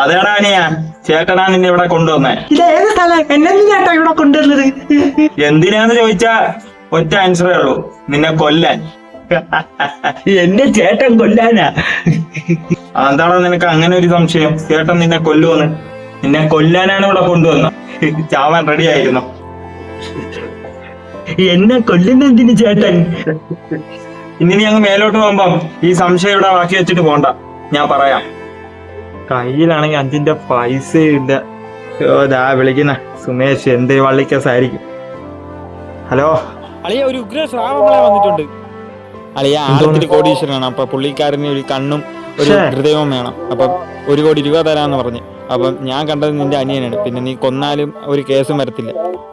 അതേടാ അനിയാ, ചേട്ടനാ നിന്നെ ഇവിടെ കൊണ്ടുവന്നേ. ഇതേത് സ്ഥലം? എന്നെ ചേട്ടാ ഇവിടെ കൊണ്ടുവരുന്നത്? എന്തിനാന്ന് ചോദിച്ചാ ഒറ്റ ആൻസറേ ഉള്ളൂ, നിന്നെ കൊല്ലാൻ. എന്റെ ചേട്ടൻ കൊല്ലാനാ? എന്താണോ നിനക്ക് അങ്ങനെ ഒരു സംശയം? ചേട്ടൻ നിന്നെ കൊല്ലുവന്ന്? നിന്നെ കൊല്ലാനാണ് ഇവിടെ കൊണ്ടുവന്നത്. ചാവാൻ റെഡി ആയിരുന്നു. എന്നെ കൊല്ലുന്ന എന്തിന് ചേട്ടൻ? ഇനി നീ അങ്ങ് മേലോട്ട് പോകുമ്പം ഈ സംശയം ഇവിടെ ബാക്കി വെച്ചിട്ട് പോണ്ട, ഞാൻ പറയാം. കയ്യിലാണെങ്കിൽ 5 പൈസ ഇല്ല. ദാ വിളിക്കുന്ന സുമേഷ്, എന്ത് വള്ളിക്കസായിരിക്കും. ഹലോ അളിയ, ഒരു ഉഗ്ര ശ്രാവങ്ങളെ വന്നിട്ടുണ്ട്. അളിയ ആദ്യത്തിൽ കോടീശ്വരനാണ്. അപ്പൊ പുള്ളിക്കാരന് ഒരു കണ്ണും ഒരു ഹൃദയവും വേണം. അപ്പൊ 1 കോടി രൂപ തരാന്ന് പറഞ്ഞു. അപ്പം ഞാൻ കണ്ടത് നിന്റെ അനിയനാണ്. പിന്നെ നീ കൊന്നാലും ഒരു കേസും വരത്തില്ല,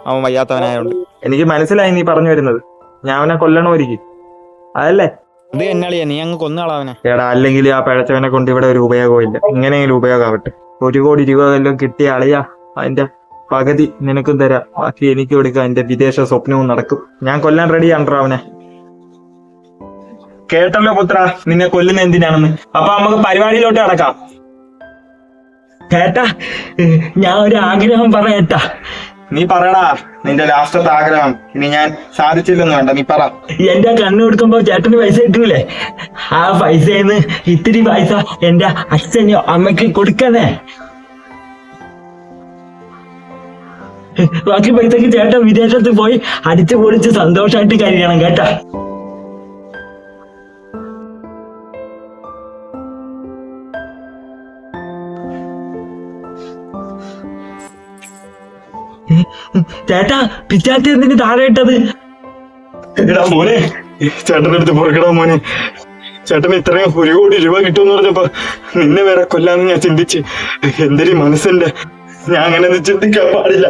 അവൻ വയ്യാത്തവനായോണ്ട്. എനിക്ക് മനസ്സിലായി നീ പറഞ്ഞു വരുന്നത്. ഞാൻ അവനെ കൊല്ലണമായിരിക്കും, അതല്ലേ? അത് എന്നാളിയാ, നീ അങ്ങ് കൊന്നാളവനെ. എടാ, അല്ലെങ്കിൽ ആ പിഴച്ചവനെ കൊണ്ട് ഇവിടെ ഒരു ഉപയോഗവും ഇല്ല. ഇങ്ങനെയെങ്കിലും ഉപയോഗമാവട്ടെ. 1 കോടി രൂപ വല്ലതും കിട്ടിയ അളിയാ, അതിന്റെ പകുതി നിനക്കും തരാം, ബാക്കി എനിക്ക് കൊടുക്കാം. എന്റെ വിദേശ സ്വപ്നവും നടക്കും. ഞാൻ കൊല്ലാൻ റെഡിയാണോ അവനെ? കേട്ടല്ലോ പുത്ര, നിന്നെ കൊല്ലുന്ന എന്തിനാണെന്ന്. അപ്പൊ നമുക്ക് പരിപാടിയിലോട്ട് നടക്കാം. ചേട്ടാ, ഞാൻ ഒരു ആഗ്രഹം പറയട്ടാ. നീ പറയടാ, നിന്റെ ലാസ്റ്റത്തെ ആഗ്രഹം. ഇനി ഞാൻ സാധിച്ചില്ലെന്ന് വേണ്ട, നീ പറ. എന്റെ കണ്ണ് കൊടുക്കുമ്പോ ചേട്ടന് പൈസ കിട്ടൂലേ? ആ പൈസന്ന് ഇത്തിരി പൈസ എന്റെ അച്ഛനോ അമ്മയ്ക്ക് കൊടുക്കണേ. ബാക്കി പൈസക്ക് ചേട്ടൻ വിദേശത്ത് പോയി അടിച്ചു പൊളിച്ച് സന്തോഷമായിട്ട് കഴിയണം കേട്ടാ. ചേട്ടാ, പിച്ചാത്തി എന്തിന് താഴെ ഇട്ടത്? എടാ മോനെ, ചേട്ടൻ്റെ അടുത്ത് പുറക്കടാ മോനെ. ചേട്ടന് ഇത്രയും 1 കോടി രൂപ കിട്ടുമെന്ന് പറഞ്ഞപ്പോ നിന്നെ വേറെ കൊല്ലാന്ന് ഞാൻ ചിന്തിച്ച്. എന്തൊരു മനസ്സിന്റെ, ഞാൻ അങ്ങനെയൊന്നും ചിന്തിക്കാൻ പാടില്ല.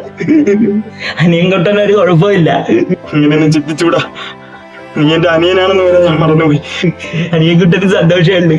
അനിയൻകുട്ടനൊരു കുഴപ്പമില്ല. ഇങ്ങനെയൊന്നും ചിന്തിച്ചൂടാ. നീ എന്റെ അനിയനാണെന്ന് വരെ ഞാൻ മറന്നുപോയി. അനിയൻകുട്ടന് സന്തോഷമുണ്ട്.